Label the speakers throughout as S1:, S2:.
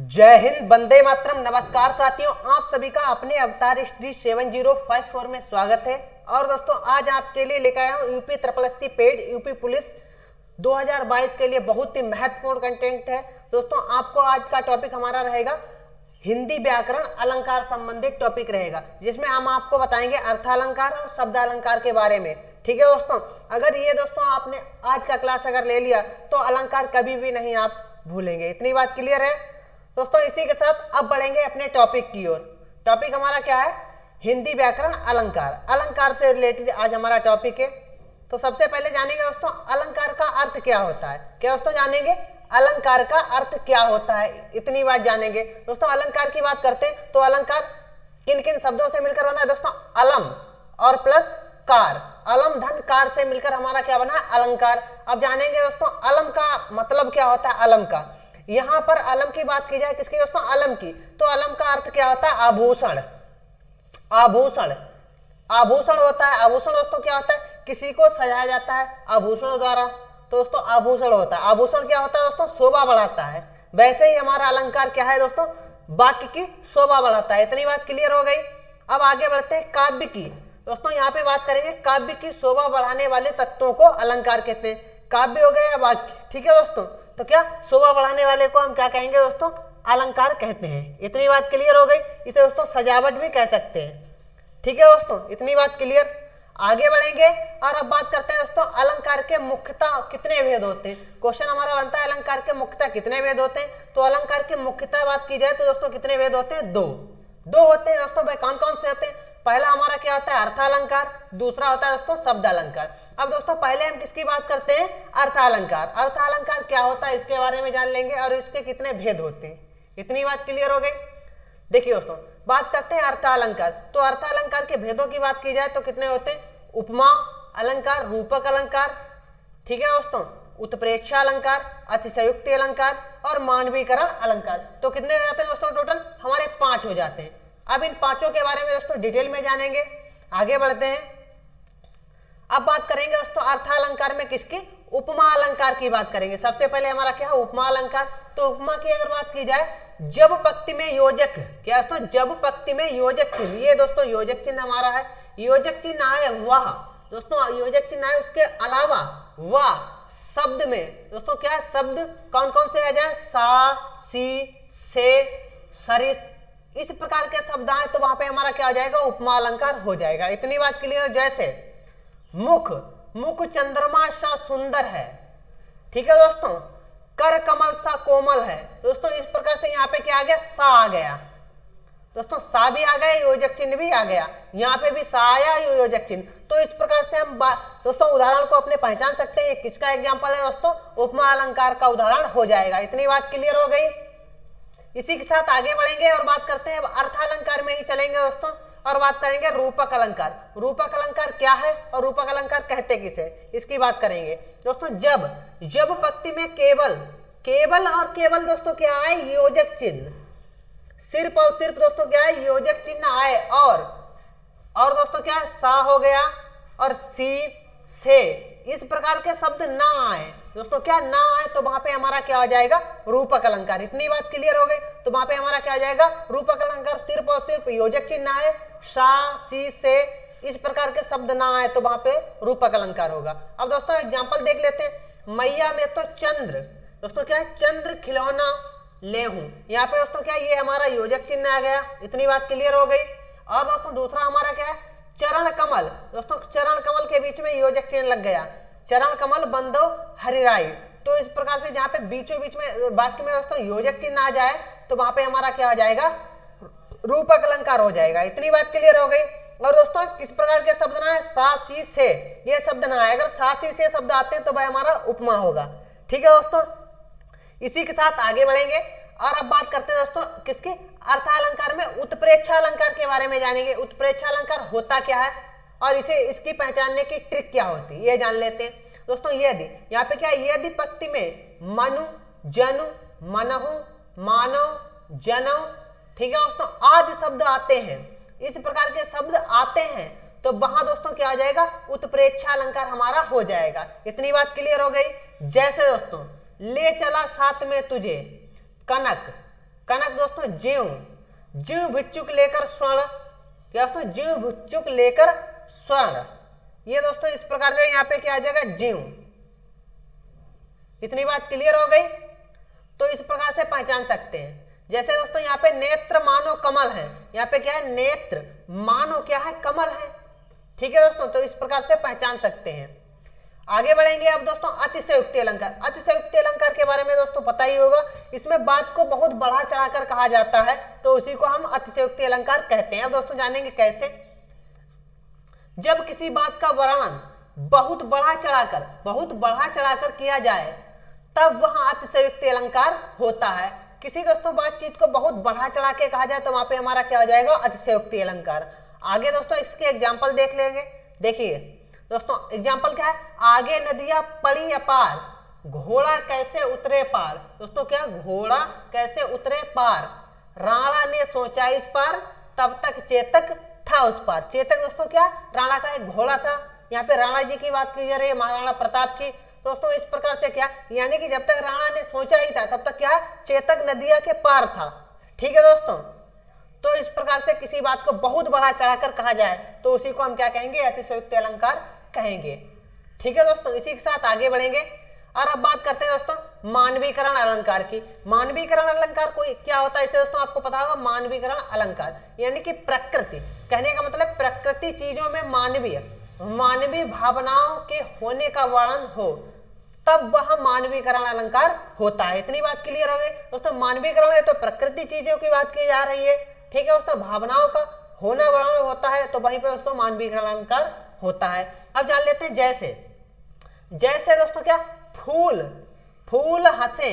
S1: जय हिंद, वंदे मातरम। नमस्कार साथियों, आप सभी का अपने अवतार स्टडी 7054 में स्वागत है। और दोस्तों, आज आपके लिए लेकर आया हूँ UP SSC paid UP police 2022 के लिए बहुत ही महत्वपूर्ण कंटेंट है। दोस्तों, आपको आज का टॉपिक हमारा रहेगा हिंदी व्याकरण अलंकार संबंधित टॉपिक रहेगा, जिसमें हम आपको बताएंगे अर्थालंकार और शब्दालंकार के बारे में। ठीक है दोस्तों, अगर ये दोस्तों आपने आज का क्लास अगर ले लिया तो अलंकार कभी भी नहीं आप भूलेंगे। इतनी बात क्लियर है दोस्तों। इसी के साथ अब बढ़ेंगे अपने टॉपिक की ओर। टॉपिक हमारा क्या है? हिंदी व्याकरण अलंकार। अलंकार से रिलेटेड आज हमारा टॉपिक है। तो सबसे पहले जानेंगे दोस्तों अलंकार का अर्थ क्या होता है। क्या दोस्तों जानेंगे अलंकार का अर्थ क्या होता है, इतनी बात जानेंगे। दोस्तों अलंकार की बात करते हैं तो अलंकार किन किन शब्दों से मिलकर बना है दोस्तों? अलम और प्लस कार, अलम धन कार से मिलकर हमारा क्या बना है? अलंकार। अब जानेंगे दोस्तों अलम का मतलब क्या होता है। अलम का यहां पर अलम की बात की जाए, किसकी दोस्तों? अलम की। तो अलम का अर्थ क्या होता है? आभूषण। आभूषण आभूषण होता है। आभूषण दोस्तों क्या होता है? किसी को सजाया जाता है आभूषणों द्वारा, तो दोस्तों आभूषण होता है। आभूषण क्या होता है दोस्तों? शोभा बढ़ाता है। वैसे ही हमारा अलंकार क्या है दोस्तों? वाक्य की शोभा बढ़ाता है। इतनी बात क्लियर हो गई। अब आगे बढ़ते हैं काव्य की। दोस्तों यहाँ पे बात करेंगे काव्य की शोभा बढ़ाने वाले तत्वों को अलंकार कहते हैं। काव्य हो गया या वाक्य, ठीक है दोस्तों। तो क्या शोभा बढ़ाने वाले को हम क्या कहेंगे दोस्तों? अलंकार कहते हैं। इतनी बात क्लियर हो गई। इसे दोस्तों सजावट भी कह सकते हैं। ठीक है दोस्तों, इतनी बात क्लियर। आगे बढ़ेंगे और अब बात करते हैं दोस्तों अलंकार के मुख्यतः कितने भेद होते हैं। क्वेश्चन हमारा बनता है अलंकार के मुख्यतः कितने भेद होते हैं। तो अलंकार के मुख्यतः बात की जाए तो दोस्तों कितने भेद होते हैं? दो होते हैं दोस्तों। भाई कौन कौन से होते हैं? पहला हमारा क्या होता है? अर्थालंकार। दूसरा होता है दोस्तों शब्दालंकार। अब दोस्तों पहले हम किसकी बात करते हैं? अर्थालंकार। अर्थालंकार क्या होता है इसके बारे में जान लेंगे और इसके कितने भेद होते हैं। इतनी बात क्लियर हो गई। देखिए दोस्तों बात करते हैं अर्थालंकार। तो अर्थालंकार के भेदों की बात की जाए तो कितने होते हैं? उपमा अलंकार, रूपक अलंकार, ठीक है दोस्तों, उत्प्रेक्षा अलंकार, अतिशयोक्ति अलंकार और मानवीकरण अलंकार। तो कितने हो जाते हैं दोस्तों? टोटल हमारे 5 हो जाते हैं। अब इन पांचों के बारे में दोस्तों डिटेल में जानेंगे। आगे बढ़ते हैं। अब बात करेंगे दोस्तों अर्थालंकार में किसकी? उपमा अलंकार की बात करेंगे। सबसे पहले हमारा क्या है? उपमा अलंकार। तो उपमा की अगर बात की जाए, जब पंक्ति में योजक, क्या दोस्तों? जब पंक्ति में योजक चिन्ह, ये दोस्तों योजक चिन्ह हमारा है। योजक चिन्ह है वह, दोस्तों योजक चिन्ह है, उसके अलावा वह शब्द में दोस्तों क्या है? शब्द कौन कौन से आ जाए? सा, सी, से, सरिस, इस प्रकार के शब्द आए तो वहां पे हमारा क्या हो जाएगा? उपमा अलंकार हो जाएगा। इतनी बात क्लियर। जैसे मुख, मुख चंद्रमा सा सुंदर है, ठीक है दोस्तों। कर कमल सा कोमल है, दोस्तों इस प्रकार से यहाँ पे क्या आ गया? सा आ गया दोस्तों। सा भी आ गया, योजक चिन्ह भी आ गया। यहाँ पे भी सा आया, योजक चिन्ह। तो इस प्रकार से हम दोस्तों उदाहरण को अपने पहचान सकते हैं। किसका एग्जाम्पल है दोस्तों? उपमा अलंकार का उदाहरण हो जाएगा। इतनी बात क्लियर हो गई। इसी के साथ आगे बढ़ेंगे और बात करते हैं। अब अर्थालंकार में ही चलेंगे दोस्तों और बात करेंगे रूपक अलंकार। रूपक अलंकार क्या है और रूपक अलंकार कहते किसे, इसकी बात करेंगे दोस्तों। जब पंक्ति में केवल और केवल दोस्तों क्या आए? योजक चिन्ह। सिर्फ और सिर्फ दोस्तों क्या है? योजक चिन्ह आए। और दोस्तों क्या है? सा हो गया और सी, से, इस प्रकार के शब्द ना आए दोस्तों, क्या ना आए तो वहां पे हमारा क्या हो जाएगा? रूपक अलंकार। इतनी बात क्लियर हो गई। तो वहां पे हमारा क्या हो जाएगा? रूपक अलंकार। सिर्फ और सिर्फ योजक चिन्ह आए, सा, सी, से, इस प्रकार के शब्द ना आए तो वहां पे रूपक अलंकार होगा। अब दोस्तों एग्जांपल देख लेते हैं। मैया में तो चंद्र, दोस्तों क्या है? चंद्र खिलौना ले हूं, यहाँ पे दोस्तों क्या? ये हमारा योजक चिन्ह आ गया। इतनी बात क्लियर हो गई। और दोस्तों दूसरा हमारा क्या है? चरण कमल, दोस्तों चरण कमल के बीच में योजक चिन्ह लग गया। चरण कमल बंदो हरिराई, तो इस प्रकार से जहां पे बीचों बीच में वाक्य में दोस्तों योजक चिन्ह आ जाए तो वहां पे हमारा क्या हो जाएगा? रूपक अलंकार हो जाएगा। इतनी बात क्लियर हो गई। और दोस्तों किस प्रकार के शब्द ना है? सा, सी, से, ये शब्द ना आए। अगर सा, सी, से शब्द आते हैं तो भाई हमारा उपमा होगा। ठीक है दोस्तों, इसी के साथ आगे बढ़ेंगे और अब बात करते हैं दोस्तों किसके? अर्थालंकार में उत्प्रेक्षा अलंकार के बारे में जानेंगे। उत्प्रेक्षा अलंकार होता क्या है और इसे इसकी पहचानने की ट्रिक क्या होती है ये जान लेते हैं दोस्तों। यदि यहाँ पे क्या है? यदि पंक्ति में मनु, जनु, मनहु, मानव, जनव, ठीक है दोस्तों, आदि शब्द आते हैं, इस प्रकार के शब्द आते हैं तो वहां दोस्तों क्या आ जाएगा? उत्प्रेक्षा अलंकार हमारा हो जाएगा। इतनी बात क्लियर हो गई। जैसे दोस्तों ले चला साथ में तुझे, कनक, कनक दोस्तों ज्यों, ज्यों भिक्षुक लेकर स्वर्ण, क्या दोस्तों, ज्यों भिक्षुक लेकर स्वर्ण। ये दोस्तों इस प्रकार से यहाँ पे क्या आ जाएगा, ज्यों। इतनी बात क्लियर हो गई। तो इस प्रकार से पहचान सकते हैं। जैसे दोस्तों यहाँ पे नेत्र मानो कमल है, यहाँ पे क्या है, नेत्र मानो क्या है, कमल है। ठीक है दोस्तों, तो इस प्रकार से पहचान सकते हैं। आगे बढ़ेंगे अब दोस्तों अतिशयोक्ति अलंकार। अतिशयोक्ति अलंकार के बारे में दोस्तों पता ही होगा, इसमें बात को बहुत बढ़ा चढ़ाकर कहा जाता है, तो उसी को हम अतिशयोक्ति अलंकार कहते हैं। अब दोस्तों जानेंगे कैसे। जब किसी बात का वर्णन बहुत बढ़ा चढ़ाकर किया जाए तब वहां अतिशयोक्ति अलंकार होता है। किसी दोस्तों बातचीत को बहुत बढ़ा चढ़ा के कहा जाए तो वहां पे हमारा क्या हो जाएगा, अतिशयोक्ति अलंकार। आगे दोस्तों इसके एग्जाम्पल देख लेंगे। देखिए दोस्तों एग्जाम्पल क्या है, आगे नदियां पड़ी अपार, घोड़ा कैसे उतरे पार। दोस्तों क्या, घोड़ा कैसे उतरे पार, राणा ने सोचा इस पार, तब तक चेतक था उस पार। चेतक दोस्तों क्या, राणा का एक घोड़ा था। यहाँ पे राणा जी की बात की जा रही है, महाराणा प्रताप की। दोस्तों इस प्रकार से क्या, यानी कि जब तक राणा ने सोचा ही था तब तक क्या, चेतक नदिया के पार था। ठीक है दोस्तों, तो इस प्रकार से किसी बात को बहुत बढ़ा चढ़ाकर कहा जाए तो उसी को हम क्या कहेंगे, अतिशयोक्ति अलंकार कहेंगे। ठीक है दोस्तों, इसी के साथ आगे बढ़ेंगे और अब बात करते हैं दोस्तों मानवीकरण अलंकार की। मानवीकरण अलंकार कोई क्या होता है, इसे दोस्तों आपको पता होगा। मानवीकरण अलंकार यानी कि प्रकृति, कहने का मतलब प्रकृति चीजों में मानवीय भावनाओं के होने का वर्णन हो तब वह मानवीकरण अलंकार होता है। इतनी बात क्लियर हो गई दोस्तों। मानवीकरण है तो प्रकृति चीजों की बात की जा रही है। ठीक है दोस्तों, भावनाओं का होना वर्णन होता है तो वहीं पे दोस्तों मानवीकरण अलंकार होता है। अब जान लेते हैं जैसे। जैसे दोस्तों क्या, फूल हंसे,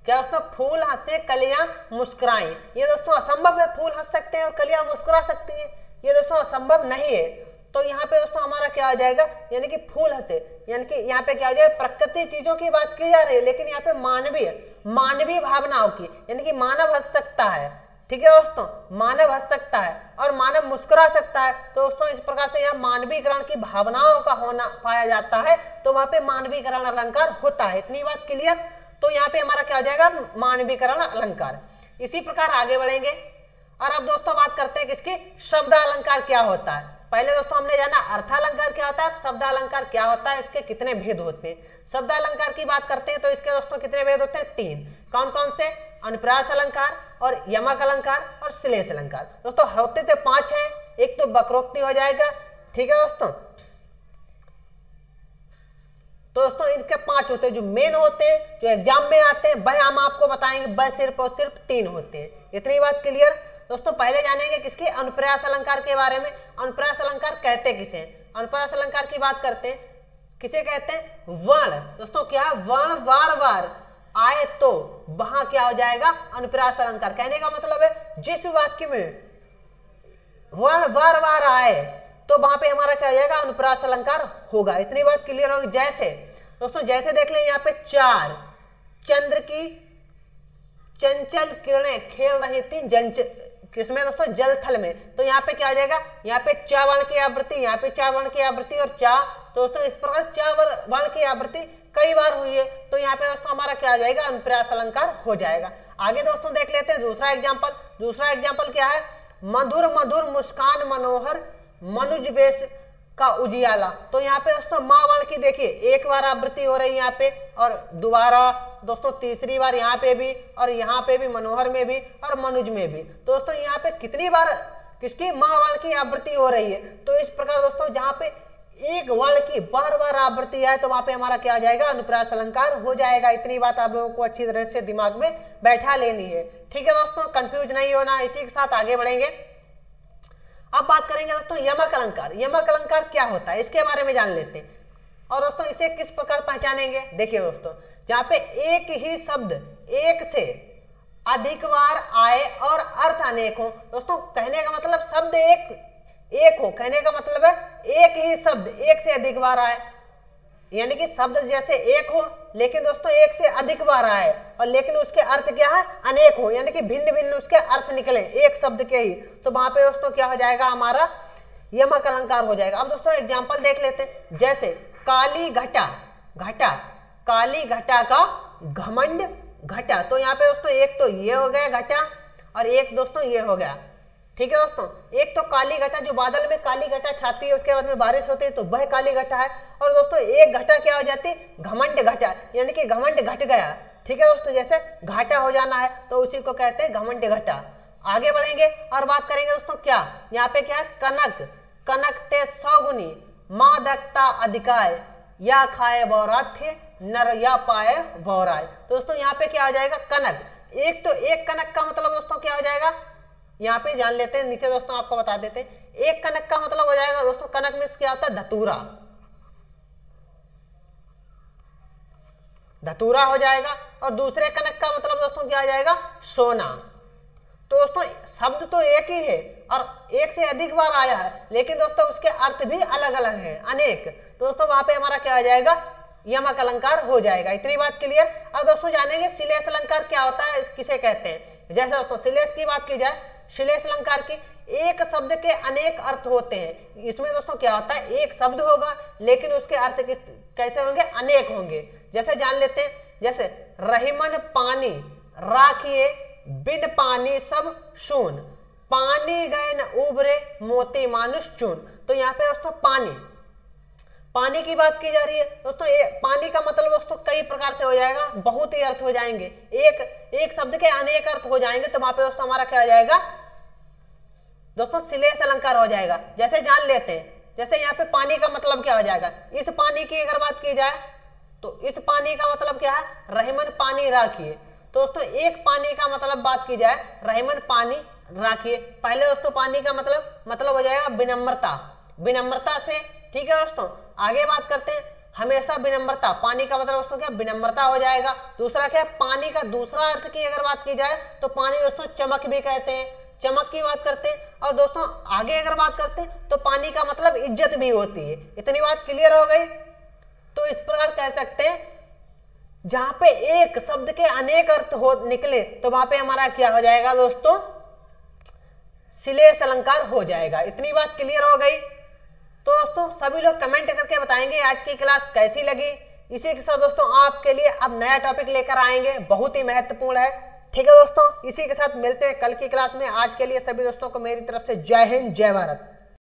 S1: क्या दोस्तों, फूल हंसे कलियां मुस्कुराएं। ये दोस्तों असंभव है, फूल हंस सकते हैं और कलियां मुस्कुरा सकती हैं, ये दोस्तों असंभव नहीं है। तो यहाँ पे दोस्तों हमारा क्या हो जाएगा, यानी कि फूल हंसे, यानी कि यहाँ पे क्या हो जाएगा, प्रकृति चीजों की बात की जा रही है लेकिन यहाँ पे मानवीय भावनाओं की, यानी कि मानव हंस सकता है। ठीक है दोस्तों, मानव हंस सकता है और मानव मुस्कुरा सकता है। तो दोस्तों इस प्रकार से यहाँ मानवीकरण की भावनाओं का होना पाया जाता है तो वहां पे मानवीकरण अलंकार होता है। इतनी बात क्लियर। तो यहाँ पे हमारा क्या हो जाएगा, मानवीकरण अलंकार। इसी प्रकार आगे बढ़ेंगे और अब दोस्तों बात करते हैं किसकी, शब्दालंकार क्या होता है। पहले दोस्तों हमने जाना अर्थालंकार क्या होता है, शब्दालंकार क्या होता है, इसके कितने भेद होते हैं। शब्दालंकार की बात करते हैं तो इसके दोस्तों कितने भेद होते हैं, 3। कौन कौन से, अनुप्रास अलंकार और यमक अलंकार और श्लेष अलंकार। दोस्तों होते तो 5 हैं, एक तो वक्रोक्ति हो जाएगा। ठीक है दोस्तों, तो दोस्तों इनके 5 होते हैं जो मेन होते हैं, जो एग्जाम में आते हैं, वह हम आपको बताएंगे। बस सिर्फ और सिर्फ 3 होते हैं। इतनी बात क्लियर। दोस्तों पहले जानेंगे किसके, अनुप्रास अलंकार के बारे में। अनुप्रास अलंकार कहते किसे, अनुप्रास अलंकार की बात करते हैं, किसे कहते हैं, वर्ण। दोस्तों क्या, वर्ण बार बार आए तो वहां क्या हो जाएगा, अनुप्रास अलंकार। कहने का मतलब है जिस वाक्य में वर्ण बार बार आए तो वहां पे हमारा क्या हो जाएगा, अनुप्रास अलंकार होगा। इतनी बात क्लियर होगी। जैसे दोस्तों, जैसे देख लें यहाँ पे 4, चंद्र की चंचल किरणें खेल रही थी किसमें दोस्तों, जल थल में। तो यहाँ पे क्या आ जाएगा, यहाँ पे चा वर्ण की आवृत्ति, यहाँ पे चा वर्ण की आवृत्ति और चा। तो दोस्तों इस प्रकार चा वर्ण की आवृत्ति कई बार हुई है तो यहाँ पे दोस्तों हमारा क्या आ जाएगा, अनुप्रास अलंकार हो जाएगा। आगे दोस्तों देख लेते हैं दूसरा एग्जाम्पल। दूसरा एग्जाम्पल क्या है, मधुर मधुर मुस्कान मनोहर मनुज बेश का उजियाला। तो यहाँ पे दोस्तों माँ वर्ण की देखिए एक बार आवृत्ति हो रही है यहाँ पे और दोबारा दोस्तों तीसरी बार यहाँ पे भी और यहाँ पे भी, मनोहर में भी और मनुज में भी। तो दोस्तों यहाँ पे कितनी बार किसकी, माँ वर्ण की आवृत्ति हो रही है। तो इस प्रकार दोस्तों जहाँ पे एक वर्ण की बार बार आवृत्ति है तो वहां पे हमारा क्या हो जाएगा, अनुप्रास अलंकार हो जाएगा। इतनी बात आप लोगों को अच्छी तरह से दिमाग में बैठा लेनी है। ठीक है दोस्तों, कंफ्यूज नहीं होना। इसी के साथ आगे बढ़ेंगे। अब बात करेंगे दोस्तों यमक अलंकार। यमक अलंकार क्या होता है इसके बारे में जान लेते हैं। और दोस्तों इसे किस प्रकार पहचानेंगे, देखिए दोस्तों, जहां पे एक ही शब्द एक से अधिक बार आए और अर्थ अनेक हो। दोस्तों कहने का मतलब शब्द एक हो, कहने का मतलब है एक ही शब्द एक से अधिक बार आए, यानी कि शब्द जैसे एक हो लेकिन दोस्तों एक से अधिक बार आए और लेकिन उसके अर्थ क्या है, अनेक हो, यानी कि भिन्न भिन्न उसके अर्थ निकले एक शब्द के ही। तो वहां पे दोस्तों क्या हो जाएगा, हमारा यमक अलंकार हो जाएगा। अब दोस्तों एग्जांपल देख लेते हैं। जैसे काली घटा, काली घटा का घमंड घटा। तो यहाँ पे दोस्तों एक तो ये हो गया घटा और एक दोस्तों ये हो गया। ठीक है दोस्तों, एक तो काली घटा जो बादल में काली घटा छाती है, उसके बाद में बारिश होती है तो वह काली घटा है। और दोस्तों एक घटा क्या हो जाती है, घमंड घटा, यानी कि घमंड घट गया। ठीक है दोस्तों, जैसे घाटा हो जाना है तो उसी को कहते हैं घमंड घटा। आगे बढ़ेंगे और बात करेंगे दोस्तों क्या, यहाँ पे क्या है, कनक, कनक ते 100 गुनी, मादकता अधिकाय, या खाए बौराध्य नर या पाए बौराय। तो दोस्तों यहाँ पे क्या हो जाएगा, कनक। एक तो एक कनक का मतलब दोस्तों क्या हो जाएगा, यहाँ पे जान लेते हैं, नीचे दोस्तों आपको बता देते हैं। एक कनक का मतलब हो जाएगा दोस्तों, कनक में क्या होता है, धतूरा, धतूरा हो जाएगा। और दूसरे कनक का मतलब दोस्तों क्या हो जाएगा, सोना। तो दोस्तों शब्द तो एक ही है और एक से अधिक बार आया है, लेकिन दोस्तों उसके अर्थ भी अलग अलग हैं, अनेक। तो दोस्तों वहां पे हमारा क्या हो जाएगा, यमक अलंकार हो जाएगा। इतनी बात क्लियर। अब दोस्तों जानेंगे श्लेष अलंकार क्या होता है, किसे कहते हैं। जैसे दोस्तों श्लेष की बात की जाए, श्लेष अलंकार की एक शब्द के अनेक अर्थ होते हैं। इसमें दोस्तों क्या होता है, एक शब्द होगा लेकिन उसके अर्थ कैसे होंगे, अनेक होंगे। जैसे जान लेते हैं, जैसे रहीमन पानी राखिए, बिन पानी सब शून, पानी गए न उबरे मोती मानुष चून। तो यहाँ पे दोस्तों पानी, पानी की बात की जा रही है दोस्तों। पानी का मतलब दोस्तों कई प्रकार से हो जाएगा, बहुत ही अर्थ हो जाएंगे, एक शब्द के अनेक अर्थ हो जाएंगे। तो वहां पे दोस्तों हमारा क्या हो जाएगा दोस्तों, श्लेष अलंकार हो जाएगा। जैसे जान लेते हैं, जैसे यहाँ पे पानी का मतलब क्या हो जाएगा, इस पानी की अगर बात की जाए तो इस पानी का मतलब क्या है, रहीमन पानी राखिए। तो दोस्तों एक पानी का मतलब बात की जाए, रहीमन पानी राखिए। पहले दोस्तों पानी का मतलब हो जाएगा विनम्रता, विनम्रता से। ठीक है दोस्तों, आगे बात करते हैं, हमेशा विनम्रता, पानी का मतलब दोस्तों क्या, विनम्रता हो जाएगा। दूसरा क्या है, पानी का दूसरा अर्थ की अगर बात की जाए तो पानी दोस्तों चमक भी कहते हैं, चमक की बात करते हैं। और दोस्तों आगे अगर बात करते हैं तो पानी का मतलब इज्जत भी होती है। इतनी बात क्लियर हो गई। तो इस प्रकार कह सकते हैं, जहां पे एक शब्द के अनेक अर्थ हो निकले तो वहां पे हमारा क्या हो जाएगा दोस्तों, श्लेष अलंकार हो जाएगा। इतनी बात क्लियर हो गई। तो दोस्तों सभी लोग कमेंट करके बताएंगे आज की क्लास कैसी लगी। इसी के साथ दोस्तों आपके लिए अब नया टॉपिक लेकर आएंगे, बहुत ही महत्वपूर्ण है। ठीक है दोस्तों, इसी के साथ मिलते हैं कल की क्लास में। आज के लिए सभी दोस्तों को मेरी तरफ से जय हिंद, जय भारत।